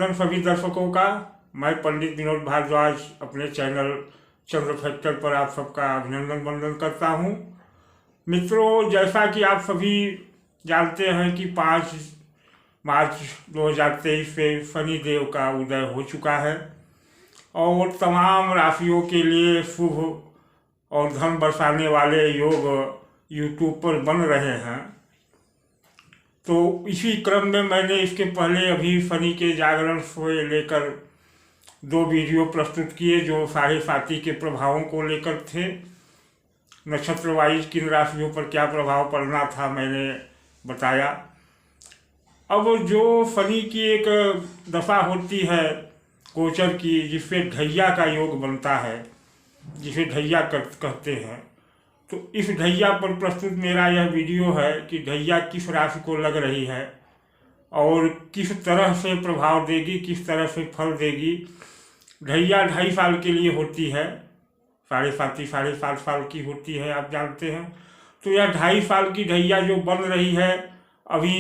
अभिनंदन सभी दर्शकों का। मैं पंडित विनोद भारद्वाज अपने चैनल चंद्र फैक्टर पर आप सबका अभिनंदन वंदन करता हूँ। मित्रों, जैसा कि आप सभी जानते हैं कि 5 मार्च 2023 से शनि देव का उदय हो चुका है और तमाम राशियों के लिए शुभ और धन बरसाने वाले योग यूट्यूब पर बन रहे हैं। तो इसी क्रम में मैंने इसके पहले अभी शनि के जागरण से लेकर 2 वीडियो प्रस्तुत किए जो साढ़े साथी के प्रभावों को लेकर थे। नक्षत्र वाइज किन राशियों पर क्या प्रभाव पड़ना था मैंने बताया। अब जो शनि की एक दशा होती है गोचर की, जिससे ढैया का योग बनता है, जिसे ढैया कहते हैं, तो इस ढैया पर प्रस्तुत मेरा यह वीडियो है कि ढैया किस राशि को लग रही है और किस तरह से प्रभाव देगी, किस तरह से फल देगी। ढैया 2.5 साल के लिए होती है, साढ़े 7 साल की होती है, आप जानते हैं। तो यह 2.5 साल की ढैया जो बन रही है, अभी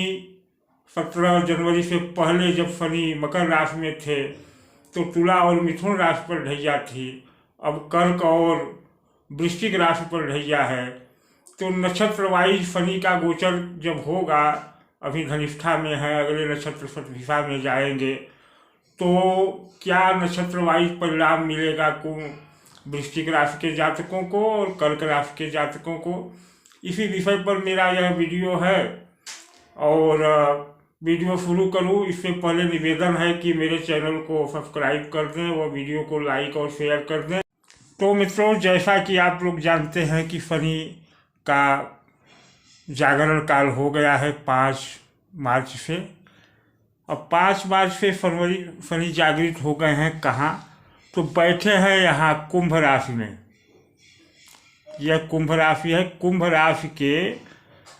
17 जनवरी से पहले जब शनि मकर राशि में थे तो तुला और मिथुन राशि पर ढैया थी, अब कर्क और वृश्चिक राशि पर ढैया है। तो नक्षत्र वाइज शनि का गोचर जब होगा, अभी धनिष्ठा में है, अगले नक्षत्र शतभिषा में जाएंगे, तो क्या नक्षत्र वाइज परिणाम मिलेगा को वृश्चिक राशि के जातकों को और कर्क राशि के जातकों को, इसी विषय पर मेरा यह वीडियो है। और वीडियो शुरू करूँ इससे पहले निवेदन है कि मेरे चैनल को सब्सक्राइब कर दें, वह वीडियो को लाइक और शेयर कर दें। तो मित्रों, जैसा कि आप लोग जानते हैं कि शनि का जागरण काल हो गया है 5 मार्च से। अब 5 मार्च से शनि जागृत हो गए हैं कहाँ? तो बैठे हैं यहाँ कुंभ राशि में। यह कुंभ राशि है, कुंभ राशि के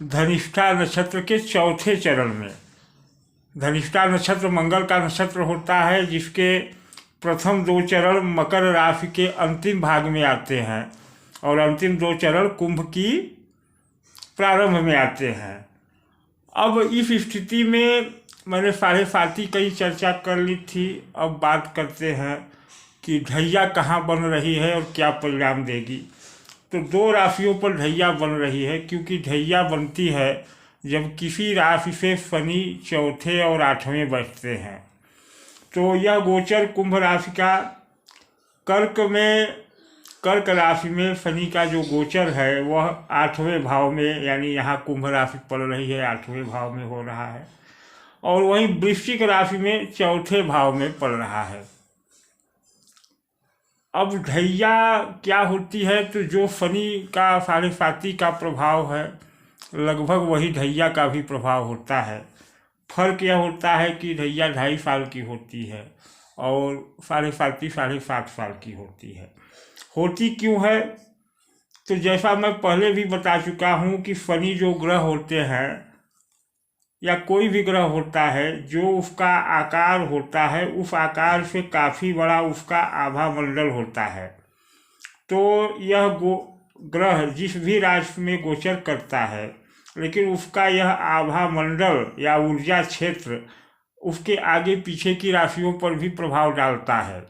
धनिष्ठा नक्षत्र के 4थे चरण में। धनिष्ठा नक्षत्र मंगल का नक्षत्र होता है, जिसके प्रथम 2 चरण मकर राशि के अंतिम भाग में आते हैं और अंतिम 2 चरण कुंभ की प्रारंभ में आते हैं। अब इस स्थिति में मैंने साढ़े साथी कई चर्चा कर ली थी। अब बात करते हैं कि ढैया कहाँ बन रही है और क्या परिणाम देगी। तो 2 राशियों पर ढैया बन रही है, क्योंकि ढैया बनती है जब किसी राशि से शनि 4थे और 8वें बैठते हैं। तो यह गोचर कुंभ राशि का कर्क राशि में शनि का जो गोचर है वह 8वें भाव में, यानी यहाँ कुंभ राशि पड़ रही है 8वें भाव में हो रहा है, और वहीं वृश्चिक राशि में 4थे भाव में पड़ रहा है। अब ढैया क्या होती है? तो जो शनि का साढ़े साथी का प्रभाव है, लगभग वही ढैया का भी प्रभाव होता है। फर्क यह होता है कि ढैया 2.5 साल की होती है और साढ़े साथी 7.5 साल की होती है। होती क्यों है? तो जैसा मैं पहले भी बता चुका हूँ कि शनि जो ग्रह होते हैं या कोई भी ग्रह होता है, जो उसका आकार होता है उस आकार से काफ़ी बड़ा उसका आभा मंडल होता है। तो यह ग्रह जिस भी राशि में गोचर करता है, लेकिन उसका यह आभा मंडल या ऊर्जा क्षेत्र उसके आगे पीछे की राशियों पर भी प्रभाव डालता है।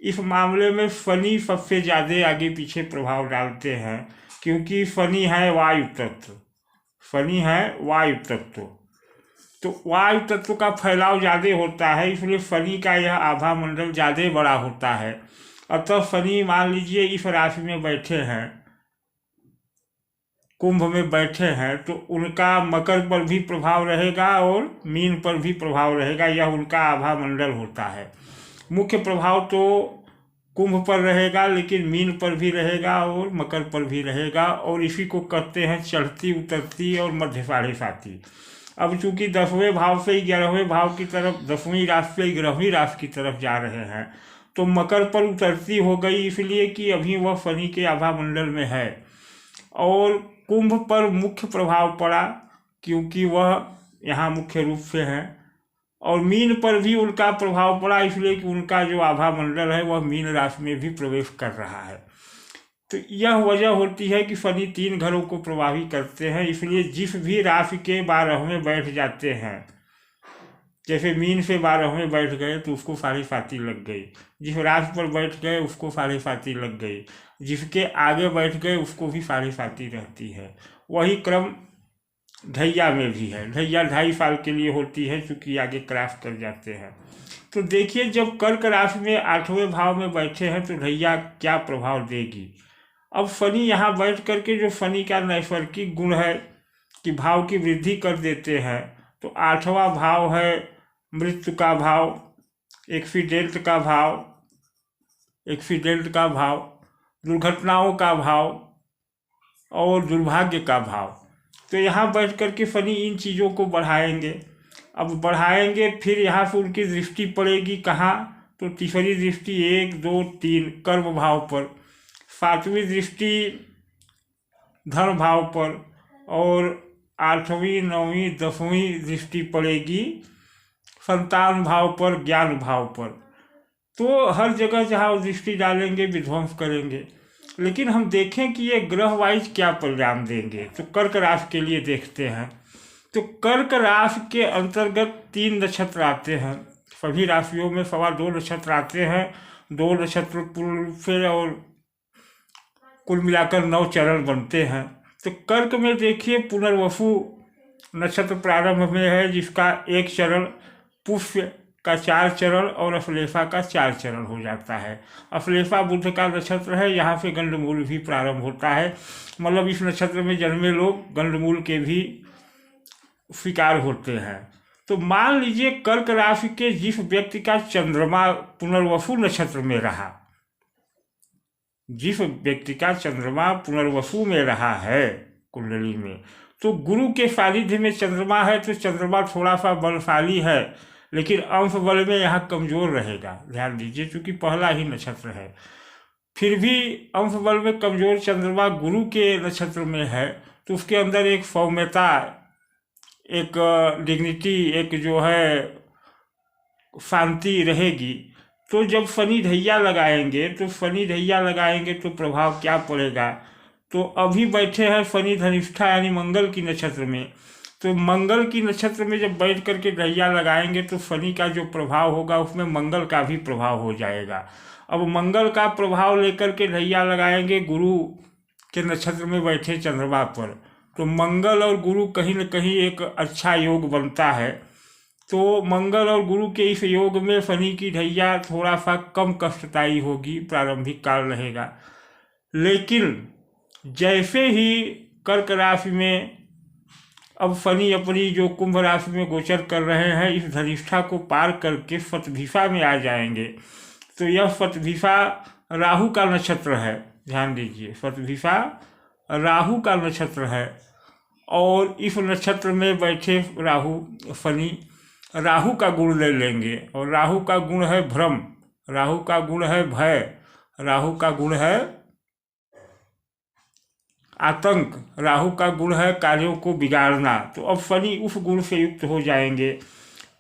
इस मामले में शनि सबसे ज़्यादा आगे पीछे प्रभाव डालते हैं, क्योंकि शनि है वायु तत्व। शनि है वायु तत्व, तो वायु तत्व का फैलाव ज़्यादा होता है, इसलिए शनि का यह आभा मंडल ज़्यादा बड़ा होता है। अतः शनि मान लीजिए इस राशि में बैठे हैं, कुंभ में बैठे हैं, तो उनका मकर पर भी प्रभाव रहेगा और मीन पर भी प्रभाव रहेगा। यह उनका आभा मंडल होता है। मुख्य प्रभाव तो कुंभ पर रहेगा, लेकिन मीन पर भी रहेगा और मकर पर भी रहेगा, और इसी को कहते हैं चढ़ती उतरती और मध्य साढ़े साथी। अब चूंकि 10वें भाव से 11वें भाव की तरफ, 10वीं राशि से 11वीं राशि की तरफ जा रहे हैं, तो मकर पर उतरती हो गई, इसलिए कि अभी वह शनि के आभा मंडल में है। और कुंभ पर मुख्य प्रभाव पड़ा क्योंकि वह यहाँ मुख्य रूप से हैं, और मीन पर भी उनका प्रभाव पड़ा, इसलिए कि उनका जो आभा मंडल है वह मीन राशि में भी प्रवेश कर रहा है। तो यह वजह होती है कि शनि 3 घरों को प्रभावित करते हैं, इसलिए जिस भी राशि के 12वें बैठ जाते हैं जैसे मीन से 12वें बैठ गए तो उसको साढ़े साती लग गई, जिस राशि पर बैठ गए उसको साढ़े साती लग गई, जिसके आगे बैठ गए उसको भी साढ़े साती रहती है। वही क्रम ढैया में भी है। ढैया 2.5 साल के लिए होती है, चूँकि आगे क्रॉस कर जाते हैं। तो देखिए, जब कर्क राशि में 8वें भाव में बैठे हैं तो ढैया क्या प्रभाव देगी। अब शनि यहाँ बैठ करके, जो शनि का नैसर्गिक गुण है कि भाव की वृद्धि कर देते हैं, तो 8वां भाव है मृत्यु का भाव, एक्सीडेंट का भाव, दुर्घटनाओं का भाव और दुर्भाग्य का भाव। तो यहाँ बैठ करके शनि इन चीज़ों को बढ़ाएंगे। अब बढ़ाएंगे, फिर यहाँ से उनकी दृष्टि पड़ेगी कहाँ, तो तीसरी दृष्टि 1, 2, 3 कर्म भाव पर, 7वीं दृष्टि धन भाव पर, और 8वीं, 9वीं, 10वीं दृष्टि पड़ेगी संतान भाव पर, ज्ञान भाव पर। तो हर जगह जहाँ वो दृष्टि डालेंगे विध्वंस करेंगे। लेकिन हम देखें कि ये ग्रह वाइज क्या परिणाम देंगे। तो कर्क राशि के लिए देखते हैं। तो कर्क राशि के अंतर्गत 3 नक्षत्र आते हैं। सभी राशियों में 2.25 नक्षत्र आते हैं, 2 नक्षत्र पूर्व से, और कुल मिलाकर 9 चरण बनते हैं। तो कर्क में देखिए, पुनर्वसु नक्षत्र प्रारंभ में है, जिसका 1 चरण, पुष्य का 4 चरण और अश्लेषा का 4 चरण हो जाता है। अश्लेषा बुध का नक्षत्र है, यहाँ से गंडमूल भी प्रारंभ होता है। मतलब इस नक्षत्र में जन्मे लोग गंडमूल के भी शिकार होते हैं। तो मान लीजिए कर्क राशि के जिस व्यक्ति का चंद्रमा पुनर्वसु नक्षत्र में रहा, जिस व्यक्ति का चंद्रमा पुनर्वसु में रहा है कुंडली में, तो गुरु के सानिध्य में चंद्रमा है, तो चंद्रमा थोड़ा सा बलशाली है, लेकिन अंश बल में यहाँ कमजोर रहेगा। ध्यान दीजिए, चूंकि पहला ही नक्षत्र है, फिर भी अंश बल में कमजोर चंद्रमा गुरु के नक्षत्र में है, तो उसके अंदर एक सौम्यता, एक डिग्निटी, एक जो है शांति रहेगी। तो जब शनि ढैया लगाएंगे तो प्रभाव क्या पड़ेगा। तो अभी बैठे हैं शनि धनिष्ठा यानी मंगल की नक्षत्र में, तो मंगल की नक्षत्र में जब बैठ करके ढैया लगाएंगे तो शनि का जो प्रभाव होगा उसमें मंगल का भी प्रभाव हो जाएगा। अब मंगल का प्रभाव लेकर के ढैया लगाएंगे गुरु के नक्षत्र में बैठे चंद्रमा पर, तो मंगल और गुरु कहीं न कहीं एक अच्छा योग बनता है। तो मंगल और गुरु के इस योग में शनि की ढैया थोड़ा सा कम कष्टदायी होगी, प्रारंभिक काल रहेगा। लेकिन जैसे ही कर्क राशि में अब शनि अपनी जो कुंभ राशि में गोचर कर रहे हैं, इस धनिष्ठा को पार करके शतभिषा में आ जाएंगे। तो यह शतभिषा राहु का नक्षत्र है। ध्यान दीजिए, शतभिषा राहु का नक्षत्र है, और इस नक्षत्र में बैठे शनि राहु का गुण ले लेंगे, और राहु का गुण है भ्रम, राहु का गुण है भय, राहु का गुण है आतंक, राहु का गुण है कार्यों को बिगाड़ना। तो अब शनि उस गुण से युक्त हो जाएंगे।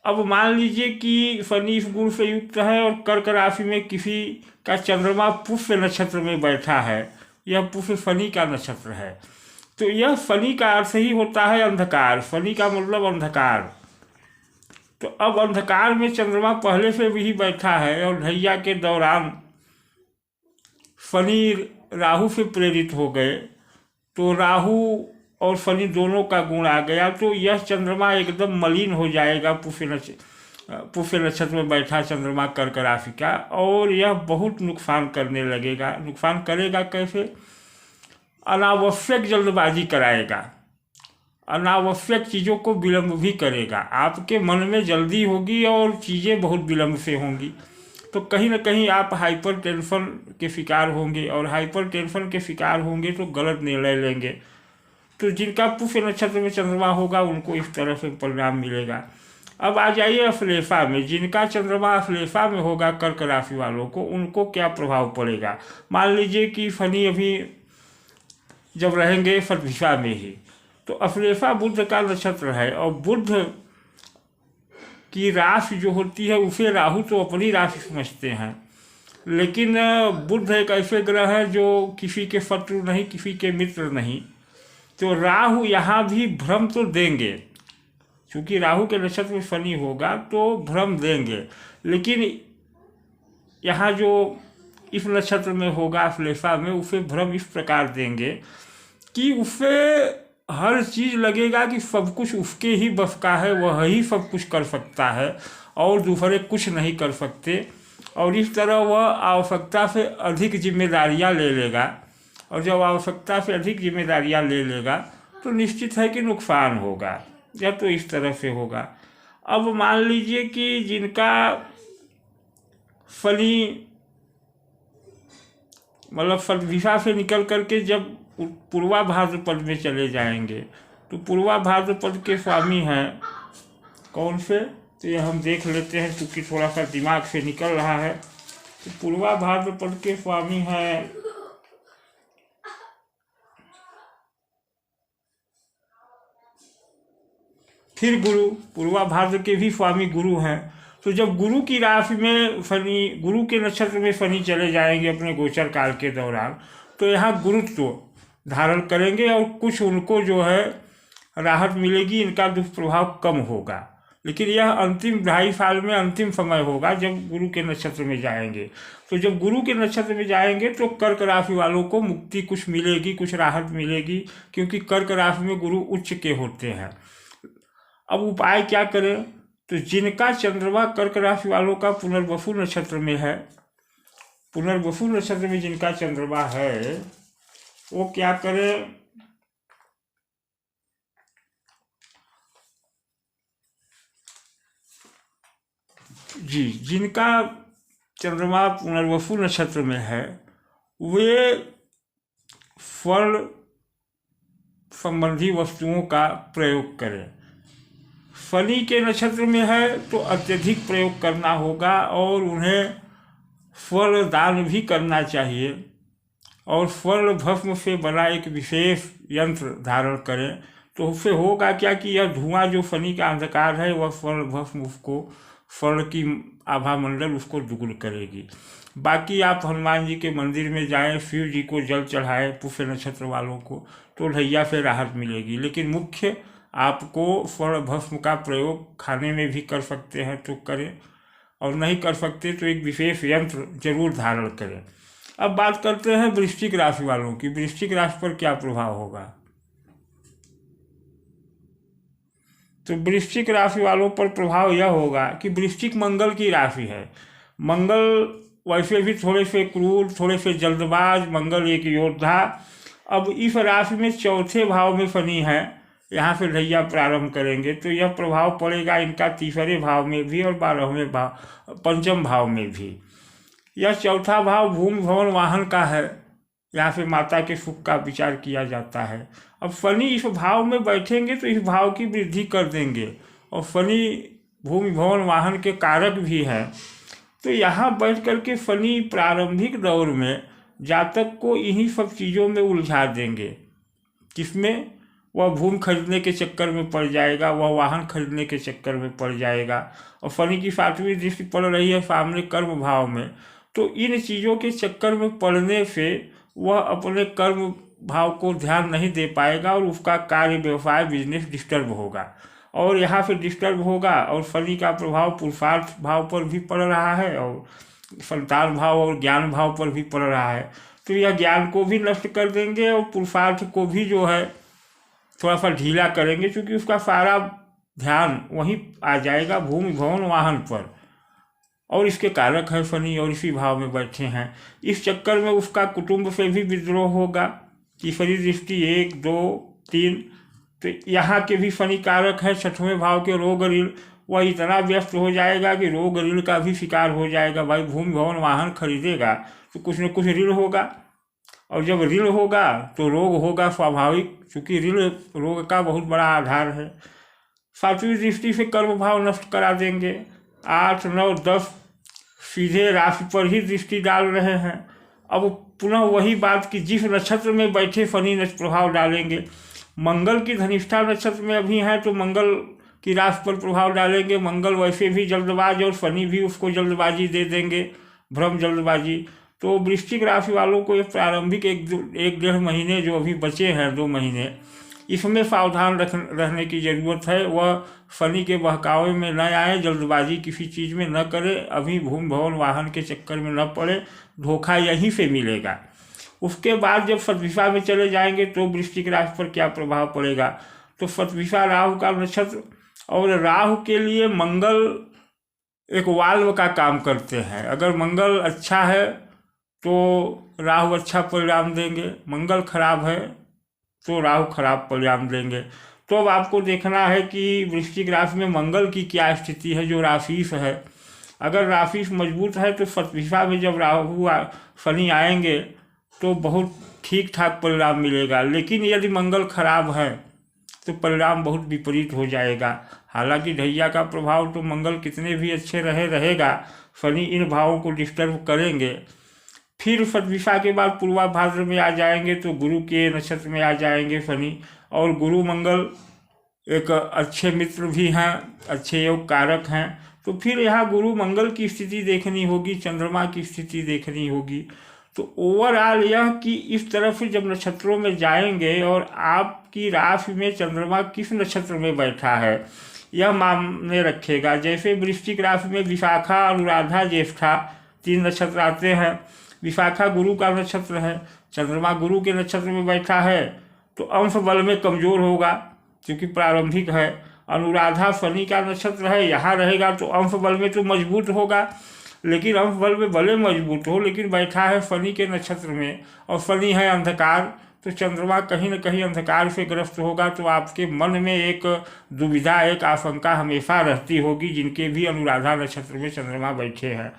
अब मान लीजिए कि शनि इस गुण से युक्त है और कर्क राशि में किसी का चंद्रमा पुष्य नक्षत्र में बैठा है, यह पुष्य शनि का नक्षत्र है, तो यह शनि का अर्थ ही होता है अंधकार। शनि का मतलब अंधकार। तो अब अंधकार में चंद्रमा पहले से भी बैठा है, और ढैया के दौरान शनि राहु से प्रेरित हो गए, तो राहु और शनि दोनों का गुण आ गया, तो यह चंद्रमा एकदम मलिन हो जाएगा। पुष्य नक्षत्र में बैठा चंद्रमा कर्क राशि का, और यह बहुत नुकसान करने लगेगा। नुकसान करेगा कैसे? अनावश्यक जल्दबाजी कराएगा, अनावश्यक चीज़ों को विलंब भी करेगा। आपके मन में जल्दी होगी और चीज़ें बहुत विलंब से होंगी, तो कहीं ना कहीं आप हाइपर टेंशन के शिकार होंगे, और हाइपर टेंशन के शिकार होंगे तो गलत निर्णय लेंगे। तो जिनका पुष्य नक्षत्र में चंद्रमा होगा उनको इस तरह से परिणाम मिलेगा। अब आ जाइए अश्लेषा में। जिनका चंद्रमा अश्लेषा में होगा कर्क राशि वालों को, उनको क्या प्रभाव पड़ेगा। मान लीजिए कि शनि अभी जब रहेंगे शतभिषा में ही, तो अश्लेषा बुध का नक्षत्र है, और बुध की राशि जो होती है उसे राहु तो अपनी राशि समझते हैं, लेकिन बुध एक ऐसे ग्रह है जो किसी के शत्रु नहीं, किसी के मित्र नहीं। तो राहु यहाँ भी भ्रम तो देंगे, क्योंकि राहु के नक्षत्र में शनि होगा तो भ्रम देंगे, लेकिन यहाँ जो इस नक्षत्र में होगा अश्लेषा में, उसे भ्रम इस प्रकार देंगे कि उसे हर चीज़ लगेगा कि सब कुछ उसके ही बस का है, वह ही सब कुछ कर सकता है और दूसरे कुछ नहीं कर सकते, और इस तरह वह आवश्यकता से अधिक जिम्मेदारियां ले लेगा, और जब आवश्यकता से अधिक जिम्मेदारियां ले लेगा तो निश्चित है कि नुकसान होगा, या तो इस तरह से होगा। अब मान लीजिए कि जिनका शनि मतलब दिशा से निकल करके जब पूर्वा भाद्रपद में चले जाएंगे, तो पूर्वा भाद्रपद के स्वामी हैं कौन से, तो ये हम देख लेते हैं क्योंकि थोड़ा सा दिमाग से निकल रहा है। तो पूर्वा भाद्रपद के स्वामी हैं फिर गुरु, पूर्वा भाद्र के भी स्वामी गुरु हैं। तो जब गुरु की राशि में शनि, गुरु के नक्षत्र में शनि चले जाएंगे अपने गोचर काल के दौरान, तो यहाँ गुरुत्व धारण करेंगे और कुछ उनको जो है राहत मिलेगी, इनका दुष्प्रभाव कम होगा। लेकिन यह अंतिम 2.5 साल में अंतिम समय होगा जब गुरु के नक्षत्र में जाएंगे। तो जब गुरु के नक्षत्र में जाएंगे तो कर्क राशि वालों को मुक्ति कुछ मिलेगी, कुछ राहत मिलेगी, क्योंकि कर्क राशि में गुरु उच्च के होते हैं। अब उपाय क्या करें, तो जिनका चंद्रमा कर्क राशि वालों का पुनर्वसु नक्षत्र में है, पुनर्वसु नक्षत्र में जिनका चंद्रमा है वो क्या करें, जी जिनका चंद्रमा पुनर्वसु नक्षत्र में है वे स्वर्ण संबंधी वस्तुओं का प्रयोग करें। शनि के नक्षत्र में है तो अत्यधिक प्रयोग करना होगा और उन्हें स्वर्ण दान भी करना चाहिए, और स्वर्ण भस्म से बना एक विशेष यंत्र धारण करें। तो उससे होगा क्या कि यह धुआं जो शनि का अंधकार है वह स्वर्ण भस्म उसको, स्वर्ण की आभा मंडल उसको दुगुन करेगी। बाकी आप हनुमान जी के मंदिर में जाएं, शिव जी को जल चढ़ाएं, पुष्य नक्षत्र वालों को, तो ढैया से राहत मिलेगी। लेकिन मुख्य आपको स्वर्ण भस्म का प्रयोग खाने में भी कर सकते हैं तो करें, और नहीं कर सकते तो एक विशेष यंत्र जरूर धारण करें। अब बात करते हैं वृश्चिक राशि वालों की। वृश्चिक राशि पर क्या प्रभाव होगा, तो वृश्चिक राशि वालों पर प्रभाव यह होगा कि वृश्चिक मंगल की राशि है। मंगल वैसे भी थोड़े से क्रूर, थोड़े से जल्दबाज, मंगल एक योद्धा। अब इस राशि में चौथे भाव में शनि है, यहाँ से ढैया प्रारंभ करेंगे तो यह प्रभाव पड़ेगा इनका तीसरे भाव में भी और 12वें भाव, पंचम भाव में भी। यह चौथा भाव भूमि भवन वाहन का है, यहाँ से माता के सुख का विचार किया जाता है। अब शनि इस भाव में बैठेंगे तो इस भाव की वृद्धि कर देंगे, और शनि भूमि भवन वाहन के कारक भी हैं। तो यहाँ बैठ करके शनि प्रारंभिक दौर में जातक को इन्हीं सब चीज़ों में उलझा देंगे। किसमें, वह भूमि खरीदने के चक्कर में पड़ जाएगा, वह वाहन खरीदने के चक्कर में पड़ जाएगा, और शनि की 7वीं दृष्टि पड़ रही है सामने कर्म भाव में। तो इन चीज़ों के चक्कर में पड़ने से वह अपने कर्म भाव को ध्यान नहीं दे पाएगा और उसका कार्य व्यवसाय बिजनेस डिस्टर्ब होगा, और यहाँ से डिस्टर्ब होगा। और शनि का प्रभाव पुरुषार्थ भाव पर भी पड़ रहा है और संतान भाव और ज्ञान भाव पर भी पड़ रहा है। तो यह ज्ञान को भी नष्ट कर देंगे और पुरुषार्थ को भी जो है थोड़ा सा ढीला करेंगे, क्योंकि उसका सारा ध्यान वहीं आ जाएगा भूमि भवन वाहन पर, और इसके कारक है शनि और इसी भाव में बैठे हैं। इस चक्कर में उसका कुटुंब से भी विद्रोह होगा। तीसरी दृष्टि 1, 2, 3, तो यहाँ के भी शनि कारक है। 6वें भाव के रोग ऋण, वह इतना व्यस्त हो जाएगा कि रोग ऋण का भी शिकार हो जाएगा। भाई भूमि भवन वाहन खरीदेगा तो कुछ न कुछ ऋण होगा, और जब ऋण होगा तो रोग होगा स्वाभाविक, क्योंकि ऋण रोग का बहुत बड़ा आधार है। 7वीं दृष्टि से कर्म भाव नष्ट करा देंगे। 8, 9, 10 सीधे राशि पर ही दृष्टि डाल रहे हैं। अब पुनः वही बात कि जिस नक्षत्र में बैठे शनि प्रभाव डालेंगे। मंगल की धनिष्ठा नक्षत्र में अभी हैं तो मंगल की राशि पर प्रभाव डालेंगे। मंगल वैसे भी जल्दबाज और शनि भी उसको जल्दबाजी दे देंगे, भ्रम जल्दबाजी। तो वृश्चिक राशि वालों को ये प्रारंभिक 1-1.5 महीने जो अभी बचे हैं, 2 महीने, इसमें सावधान रहने की ज़रूरत है। वह शनि के बहकावे में न आए, जल्दबाजी किसी चीज़ में न करे, अभी भूमि भवन वाहन के चक्कर में न पड़े, धोखा यहीं से मिलेगा। उसके बाद जब सतभिषा में चले जाएंगे तो वृश्चिक राशि पर क्या प्रभाव पड़ेगा। तो सतभिषा राहु का नक्षत्र, और राहु के लिए मंगल एक वाल्व का काम करते हैं। अगर मंगल अच्छा है तो राहु अच्छा परिणाम देंगे, मंगल खराब है तो राहु खराब परिणाम देंगे। तो अब आपको देखना है कि वृश्चिक राशि में मंगल की क्या स्थिति है, जो राशि है। अगर राशि मजबूत है तो सतभिषा में जब राहु शनि आएंगे तो बहुत ठीक ठाक परिणाम मिलेगा। लेकिन यदि मंगल खराब है तो परिणाम बहुत विपरीत हो जाएगा। हालांकि ढैया का प्रभाव तो मंगल कितने भी अच्छे रहेगा, शनि इन भावों को डिस्टर्ब करेंगे। फिर सतभिषा के बाद पूर्वा भाद्र में आ जाएंगे तो गुरु के नक्षत्र में आ जाएंगे शनि, और गुरु मंगल एक अच्छे मित्र भी हैं, अच्छे योग कारक हैं। तो फिर यहाँ गुरु मंगल की स्थिति देखनी होगी, चंद्रमा की स्थिति देखनी होगी। तो ओवरऑल यह कि इस तरफ से जब नक्षत्रों में जाएंगे और आपकी राशि में चंद्रमा किस नक्षत्र में बैठा है यह मायने रखेगा। जैसे वृश्चिक राशि में विशाखा, अनुराधा, ज्येष्ठा 3 नक्षत्र आते हैं। विशाखा गुरु का नक्षत्र है, चंद्रमा गुरु के नक्षत्र में बैठा है तो अंश बल में कमज़ोर होगा क्योंकि प्रारंभिक है। अनुराधा शनि का नक्षत्र है, यहाँ रहेगा तो अंश बल में तो मजबूत होगा, लेकिन अंश बल में भले मजबूत हो लेकिन बैठा है शनि के नक्षत्र में, और शनि है अंधकार, तो चंद्रमा कहीं न कहीं अंधकार से ग्रस्त होगा। तो आपके मन में एक दुविधा, एक आशंका हमेशा रहती होगी जिनके भी अनुराधा नक्षत्र में चंद्रमा बैठे हैं।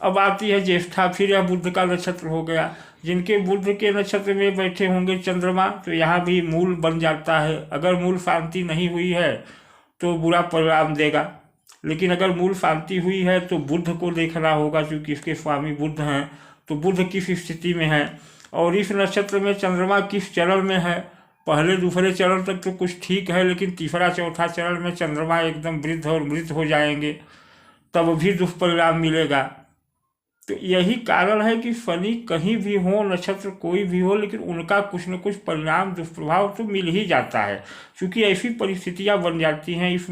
अब आती है ज्येष्ठा, फिर यह बुध का नक्षत्र हो गया। जिनके बुध के नक्षत्र में बैठे होंगे चंद्रमा तो यहाँ भी मूल बन जाता है। अगर मूल शांति नहीं हुई है तो बुरा परिणाम देगा, लेकिन अगर मूल शांति हुई है तो बुध को देखना होगा क्योंकि इसके स्वामी बुध हैं। तो बुध किस स्थिति में है और इस नक्षत्र में चंद्रमा किस चरण में है। पहले दूसरे चरण तक तो कुछ ठीक है, लेकिन तीसरा चौथा चरण में चंद्रमा एकदम वृद्ध और मृत हो जाएंगे, तब भी दुष्परिणाम मिलेगा। तो यही कारण है कि शनि कहीं भी हो, नक्षत्र कोई भी हो, लेकिन उनका कुछ न कुछ परिणाम दुष्प्रभाव तो मिल ही जाता है, क्योंकि ऐसी परिस्थितियां बन जाती हैं। इस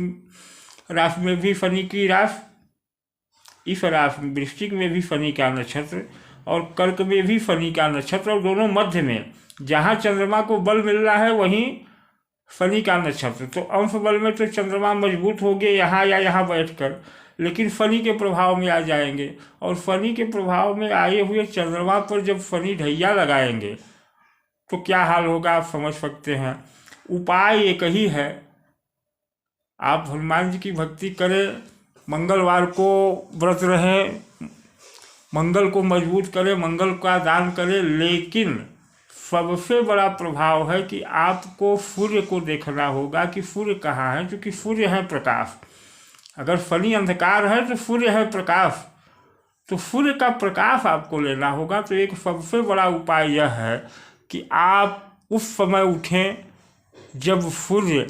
राशि में भी शनि की राशि, इस राशि में वृश्चिक में भी शनि का नक्षत्र और कर्क में भी शनि का नक्षत्र, और दोनों मध्य में जहाँ चंद्रमा को बल मिल रहा है वहीं शनि का नक्षत्र। तो अंश बल में तो चंद्रमा मजबूत हो गए यहाँ या यहाँ बैठकर, लेकिन शनि के प्रभाव में आ जाएंगे, और शनि के प्रभाव में आए हुए चंद्रमा पर जब शनि ढैया लगाएंगे तो क्या हाल होगा आप समझ सकते हैं। उपाय एक ही है, आप हनुमान जी की भक्ति करें, मंगलवार को व्रत रहें, मंगल को मजबूत करें, मंगल का दान करें। लेकिन सबसे बड़ा प्रभाव है कि आपको सूर्य को देखना होगा कि सूर्य कहाँ है, क्योंकि सूर्य है प्रकाश। अगर शनि अंधकार है तो सूर्य है प्रकाश, तो सूर्य का प्रकाश आपको लेना होगा। तो एक सबसे बड़ा उपाय यह है कि आप उस समय उठें जब सूर्य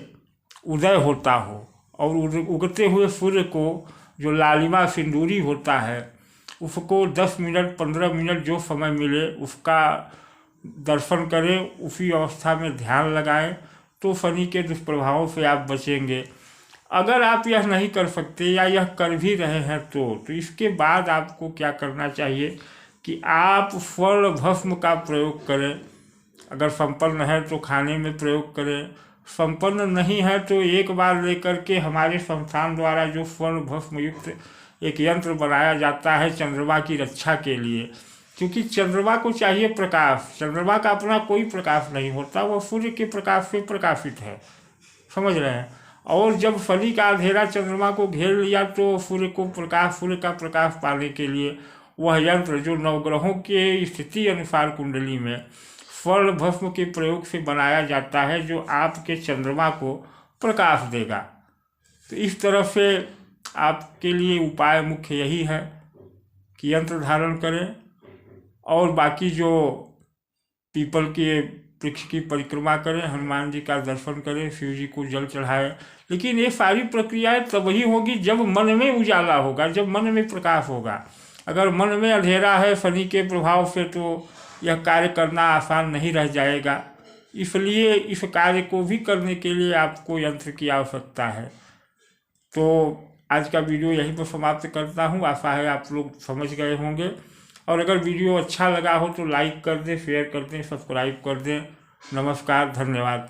उदय होता हो, और उगते हुए सूर्य को जो लालिमा सिंदूरी होता है उसको 10 मिनट 15 मिनट जो समय मिले उसका दर्शन करें, उसी अवस्था में ध्यान लगाएं, तो शनि के दुष्प्रभावों से आप बचेंगे। अगर आप यह नहीं कर सकते या यह कर भी रहे हैं तो इसके बाद आपको क्या करना चाहिए कि आप स्वर्ण भस्म का प्रयोग करें। अगर संपन्न है तो खाने में प्रयोग करें, संपन्न नहीं है तो एक बार लेकर के हमारे संस्थान द्वारा जो स्वर्ण भस्म युक्त एक यंत्र बनाया जाता है चंद्रमा की रक्षा के लिए, क्योंकि चंद्रमा को चाहिए प्रकाश। चंद्रमा का अपना कोई प्रकाश नहीं होता, वह सूर्य के प्रकाश से प्रकाशित है, समझ रहे हैं। और जब शनि का अंधेरा चंद्रमा को घेर लिया तो सूर्य का प्रकाश पाने के लिए वह यंत्र जो नवग्रहों के स्थिति अनुसार कुंडली में स्वर्ण भस्म के प्रयोग से बनाया जाता है, जो आपके चंद्रमा को प्रकाश देगा। तो इस तरह से आपके लिए उपाय मुख्य यही है कि यंत्र धारण करें, और बाकी जो पीपल के वृक्ष की परिक्रमा करें, हनुमान जी का दर्शन करें, शिव जी को जल चढ़ाएं। लेकिन ये सारी प्रक्रियाएं तभी होगी जब मन में उजाला होगा, जब मन में प्रकाश होगा। अगर मन में अंधेरा है शनि के प्रभाव से तो यह कार्य करना आसान नहीं रह जाएगा। इसलिए इस कार्य को भी करने के लिए आपको यंत्र की आवश्यकता है। तो आज का वीडियो यहीं पर समाप्त करता हूँ। आशा है आप लोग समझ गए होंगे, और अगर वीडियो अच्छा लगा हो तो लाइक कर दें, शेयर कर दें, सब्सक्राइब कर दें। नमस्कार, धन्यवाद।